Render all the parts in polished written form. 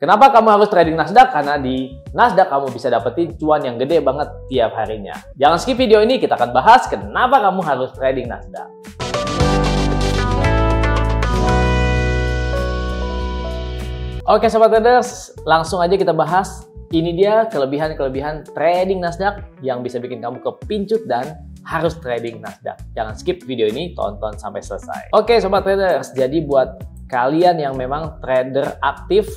Kenapa kamu harus trading Nasdaq? Karena di Nasdaq kamu bisa dapetin cuan yang gede banget tiap harinya. Jangan skip video ini, kita akan bahas kenapa kamu harus trading Nasdaq. Oke sobat traders, langsung aja kita bahas. Ini dia kelebihan-kelebihan trading Nasdaq yang bisa bikin kamu kepincut dan harus trading Nasdaq. Jangan skip video ini, tonton sampai selesai. Oke sobat traders, jadi buat kalian yang memang trader aktif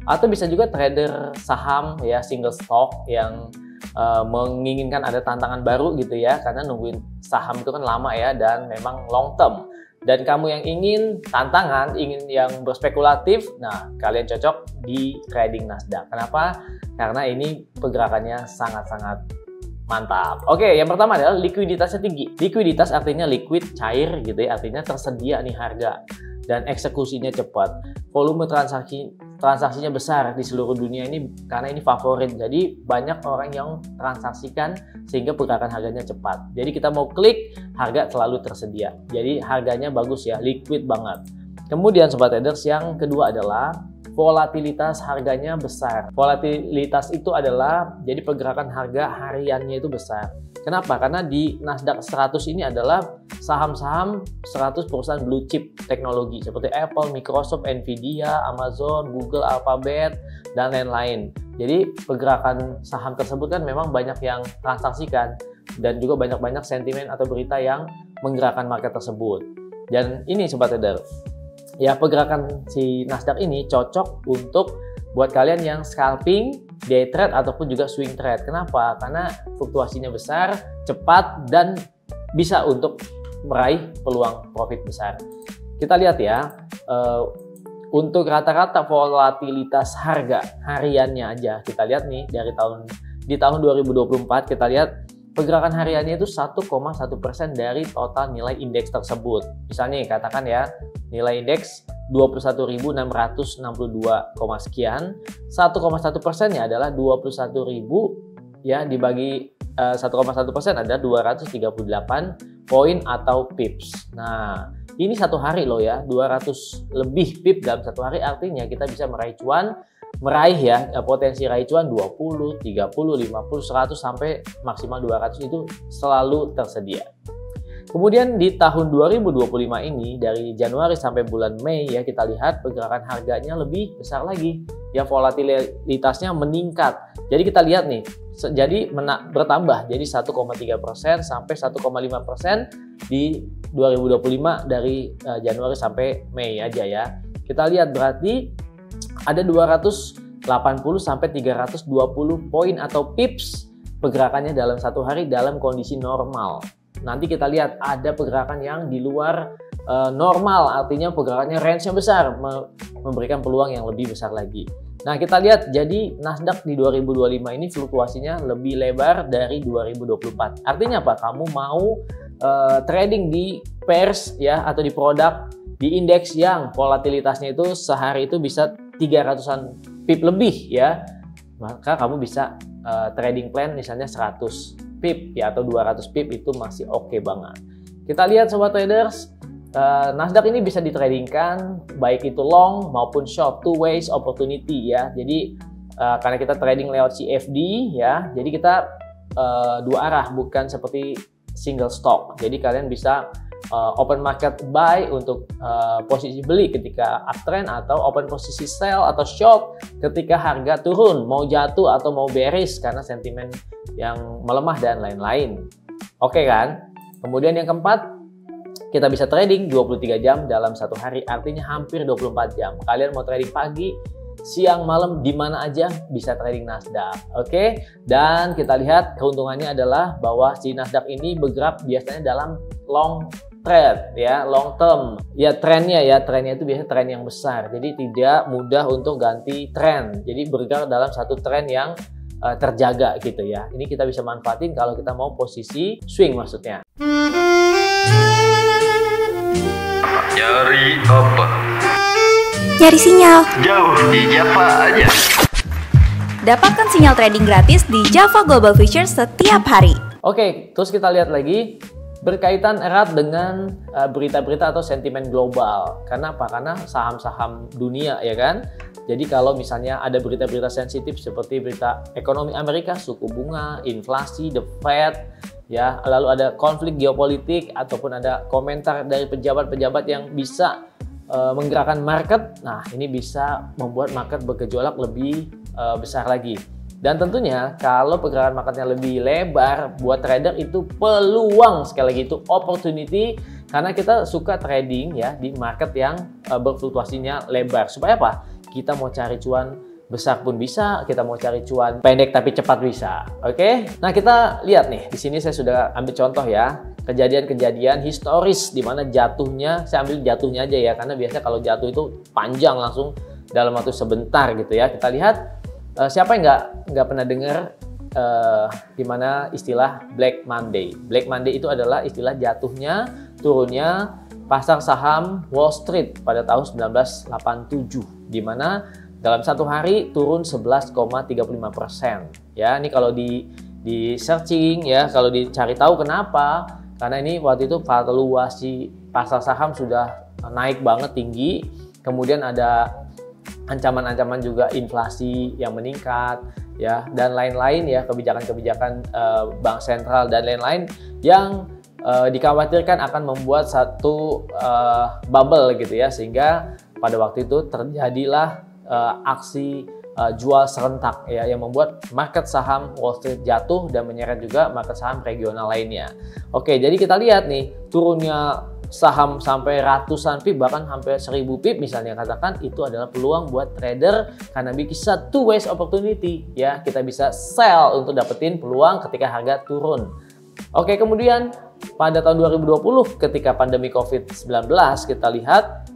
atau bisa juga trader saham ya, single stock yang menginginkan ada tantangan baru gitu ya, karena nungguin saham itu kan lama ya dan memang long term. Dan kamu yang ingin tantangan, ingin yang berspekulatif, nah kalian cocok di trading Nasdaq. Kenapa? Karena ini pergerakannya sangat-sangat mantap. Oke, yang pertama adalah likuiditasnya tinggi. Likuiditas artinya liquid, cair gitu ya, artinya tersedia nih harga. Dan eksekusinya cepat. Volume transaksinya besar di seluruh dunia ini karena ini favorit. Jadi banyak orang yang transaksikan sehingga pergerakan harganya cepat. Jadi kita mau klik, harga selalu tersedia. Jadi harganya bagus ya, liquid banget. Kemudian sobat traders, yang kedua adalah volatilitas harganya besar. Volatilitas itu adalah jadi pergerakan harga hariannya itu besar. Kenapa? Karena di Nasdaq 100 ini adalah saham-saham 100 perusahaan blue chip teknologi seperti Apple, Microsoft, Nvidia, Amazon, Google, Alphabet, dan lain-lain. Jadi pergerakan saham tersebut kan memang banyak yang transaksikan dan juga banyak-banyak sentimen atau berita yang menggerakkan market tersebut. Dan ini sobat trader, ya pergerakan si Nasdaq ini cocok untuk buat kalian yang scalping, day trade ataupun juga swing trade. Kenapa? Karena fluktuasinya besar, cepat, dan bisa untuk meraih peluang profit besar. Kita lihat ya, untuk rata-rata volatilitas harga hariannya aja, kita lihat nih di tahun 2024 kita lihat pergerakan hariannya itu 1,1% dari total nilai indeks tersebut. Misalnya katakan ya, nilai indeks 21.662, sekian, 1,1%-nya adalah 21.000 ya, dibagi 1,1% ada 238 poin atau pips. Nah, ini satu hari loh ya, 200 lebih pip dalam satu hari, artinya kita bisa meraih ya potensi raih cuan 20, 30, 50, 100 sampai maksimal 200 itu selalu tersedia. Kemudian di tahun 2025 ini dari Januari sampai bulan Mei ya, kita lihat pergerakan harganya lebih besar lagi ya, volatilitasnya meningkat. Jadi kita lihat nih, jadi bertambah jadi 1,3% sampai 1,5% di 2025 dari Januari sampai Mei aja ya. Kita lihat berarti ada 280 sampai 320 poin atau pips pergerakannya dalam satu hari dalam kondisi normal. Nanti kita lihat ada pergerakan yang di luar normal, artinya pergerakannya range-nya besar, memberikan peluang yang lebih besar lagi. Nah kita lihat, jadi Nasdaq di 2025 ini fluktuasinya lebih lebar dari 2024. Artinya apa? Kamu mau trading di pairs ya, atau di produk, di indeks yang volatilitasnya itu sehari itu bisa 300-an pip lebih ya, maka kamu bisa trading plan misalnya 100 pip ya, atau 200 pip itu masih oke banget. Kita lihat sobat traders, Nasdaq ini bisa ditradingkan baik itu long maupun short, two ways opportunity ya. Jadi karena kita trading lewat CFD ya, jadi kita dua arah, bukan seperti single stock. Jadi kalian bisa open market buy untuk posisi beli ketika uptrend, atau open posisi sell atau short ketika harga turun, mau jatuh atau mau bearish karena sentimen yang melemah dan lain-lain. Oke kan? Kemudian yang keempat, kita bisa trading 23 jam dalam satu hari, artinya hampir 24 jam. Kalian mau trading pagi, siang, malam, di mana aja bisa trading Nasdaq. Oke? Dan kita lihat keuntungannya adalah bahwa si Nasdaq ini bergerak biasanya dalam long trade ya, long term. Ya trennya itu biasanya tren yang besar. Jadi tidak mudah untuk ganti tren. Jadi bergerak dalam satu tren yang terjaga gitu ya. Ini kita bisa manfaatin kalau kita mau posisi swing maksudnya. Nyari apa? Nyari sinyal. Jauh di Java aja. Dapatkan sinyal trading gratis di Java Global Futures setiap hari. Oke, terus kita lihat lagi. berkaitan erat dengan berita-berita atau sentimen global. Karena apa? Karena saham-saham dunia ya kan. Jadi kalau misalnya ada berita-berita sensitif seperti berita ekonomi Amerika, suku bunga, inflasi, the Fed, ya, lalu ada konflik geopolitik ataupun ada komentar dari pejabat-pejabat yang bisa menggerakkan market. Nah, ini bisa membuat market bergejolak lebih besar lagi. Dan tentunya kalau pergerakan marketnya lebih lebar, buat trader itu peluang, sekali lagi itu opportunity, karena kita suka trading ya di market yang berfluktuasinya lebar. Supaya apa? Kita mau cari cuan besar pun bisa, kita mau cari cuan pendek tapi cepat bisa. Oke? Nah, kita lihat nih, di sini saya sudah ambil contoh ya, kejadian-kejadian historis di mana jatuhnya, saya ambil jatuhnya aja ya, karena biasanya kalau jatuh itu panjang langsung dalam waktu sebentar gitu ya. Kita lihat siapa yang nggak pernah dengar gimana istilah Black Monday. Black Monday itu adalah istilah jatuhnya, turunnya pasar saham Wall Street pada tahun 1987, di mana dalam satu hari turun 11,35%. Ya, ini kalau di searching ya, kalau dicari tahu kenapa? Karena ini waktu itu valuasi pasar saham sudah naik banget tinggi, kemudian ada ancaman-ancaman juga inflasi yang meningkat ya, dan lain-lain ya, kebijakan-kebijakan bank sentral dan lain-lain yang dikhawatirkan akan membuat satu bubble gitu ya, sehingga pada waktu itu terjadilah aksi jual serentak ya, yang membuat market saham Wall Street jatuh dan menyeret juga market saham regional lainnya. Oke, jadi kita lihat nih turunnya saham sampai ratusan pip, bahkan hampir 1000 pip misalnya, katakan itu adalah peluang buat trader karena bisa two ways opportunity ya, kita bisa sell untuk dapetin peluang ketika harga turun. Oke, kemudian pada tahun 2020 ketika pandemi COVID-19 kita lihat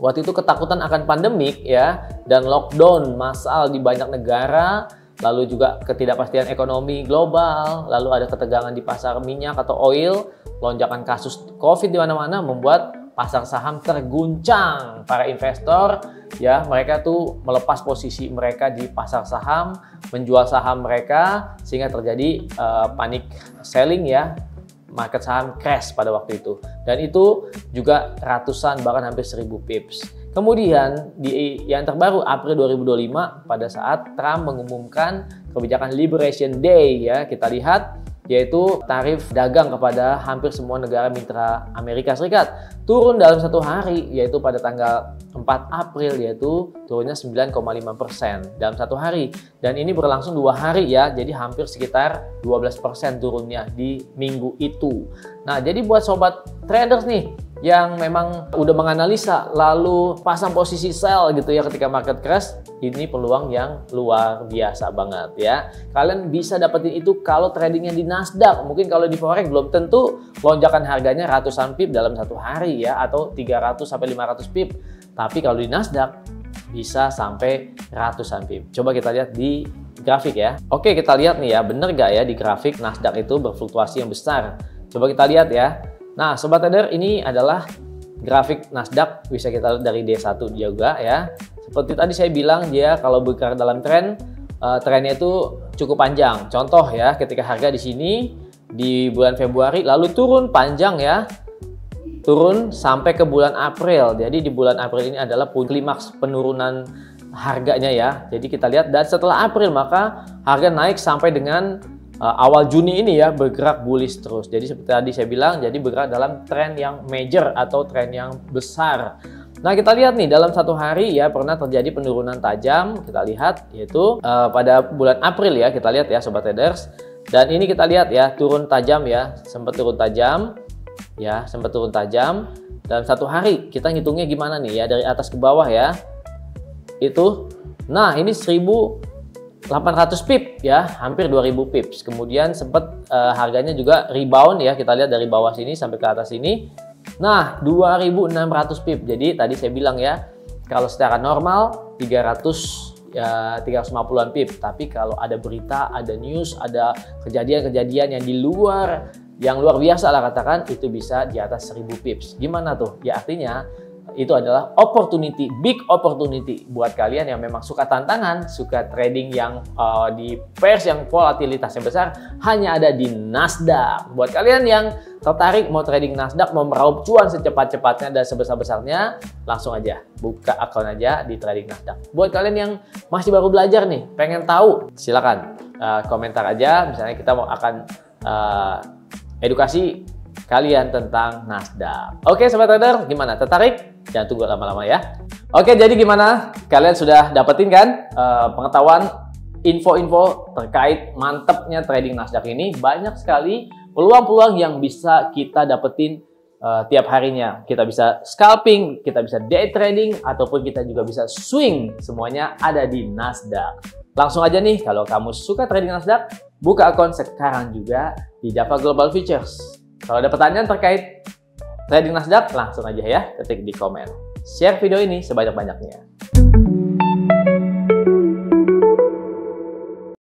waktu itu ketakutan akan pandemik ya, dan lockdown massal di banyak negara, lalu juga ketidakpastian ekonomi global, lalu ada ketegangan di pasar minyak atau oil, lonjakan kasus COVID di mana-mana membuat pasar saham terguncang. Para investor ya, mereka tuh melepas posisi mereka di pasar saham, menjual saham mereka sehingga terjadi panic selling ya. Market saham crash pada waktu itu, dan itu juga ratusan bahkan hampir 1000 pips. Kemudian yang terbaru April 2025 pada saat Trump mengumumkan kebijakan Liberation Day ya, kita lihat yaitu tarif dagang kepada hampir semua negara mitra Amerika Serikat turun dalam satu hari, yaitu pada tanggal 4 April, yaitu turunnya 9,5% dalam satu hari, dan ini berlangsung 2 hari ya, jadi hampir sekitar 12% turunnya di minggu itu. Nah, jadi buat sobat traders nih yang memang udah menganalisa lalu pasang posisi sell gitu ya ketika market crash, ini peluang yang luar biasa banget ya. Kalian bisa dapetin itu kalau tradingnya di Nasdaq. Mungkin kalau di Forex belum tentu lonjakan harganya ratusan pip dalam satu hari ya, atau 300 sampai 500 pip. Tapi kalau di Nasdaq bisa sampai ratusan pip. Coba kita lihat di grafik ya. Oke, kita lihat nih ya, bener gak ya di grafik Nasdaq itu berfluktuasi yang besar. Coba kita lihat ya. Nah, sobat trader, ini adalah grafik Nasdaq, bisa kita lihat dari D1 juga ya. Seperti tadi saya bilang, dia kalau bergerak dalam tren, trennya itu cukup panjang. Contoh ya, ketika harga di sini di bulan Februari lalu turun panjang ya, turun sampai ke bulan April. Jadi di bulan April ini adalah klimaks penurunan harganya ya. Jadi kita lihat, dan setelah April maka harga naik sampai dengan awal Juni ini ya, bergerak bullish terus. Jadi seperti tadi saya bilang, jadi bergerak dalam tren yang major atau tren yang besar. Nah, kita lihat nih dalam satu hari ya pernah terjadi penurunan tajam. Kita lihat yaitu pada bulan April ya, kita lihat ya sobat traders. Dan ini kita lihat ya, turun tajam ya, sempat turun tajam ya, sempat turun tajam dalam satu hari. Kita ngitungnya gimana nih ya, dari atas ke bawah ya. Itu nah ini 1800 pip ya, hampir 2000 pips. Kemudian sempat harganya juga rebound ya, kita lihat dari bawah sini sampai ke atas sini. Nah, 2600 pip. Jadi tadi saya bilang ya, kalau secara normal 300 ya 350-an pip. Tapi kalau ada berita, ada news, ada kejadian-kejadian yang di luar, yang luar biasa lah katakan, itu bisa di atas 1000 pips. Gimana tuh? Ya artinya itu adalah opportunity, big opportunity buat kalian yang memang suka tantangan, suka trading yang di pairs yang volatilitasnya besar, hanya ada di Nasdaq. Buat kalian yang tertarik mau trading Nasdaq, mau meraup cuan secepat-cepatnya dan sebesar-besarnya, langsung aja buka akun aja di trading Nasdaq. Buat kalian yang masih baru belajar nih, pengen tahu, silakan komentar aja. Misalnya kita mau akan edukasi kalian tentang Nasdaq. Oke sobat trader, gimana? Tertarik? Jangan tunggu lama-lama ya. Oke, jadi gimana? Kalian sudah dapetin kan pengetahuan info-info terkait mantepnya trading Nasdaq ini? Banyak sekali peluang-peluang yang bisa kita dapetin tiap harinya. Kita bisa scalping, kita bisa day trading, ataupun kita juga bisa swing. Semuanya ada di Nasdaq. Langsung aja nih, kalau kamu suka trading Nasdaq, buka akun sekarang juga di Java Global Futures. Kalau ada pertanyaan terkait trading Nasdaq, langsung aja ya, ketik di komen. Share video ini sebanyak-banyaknya.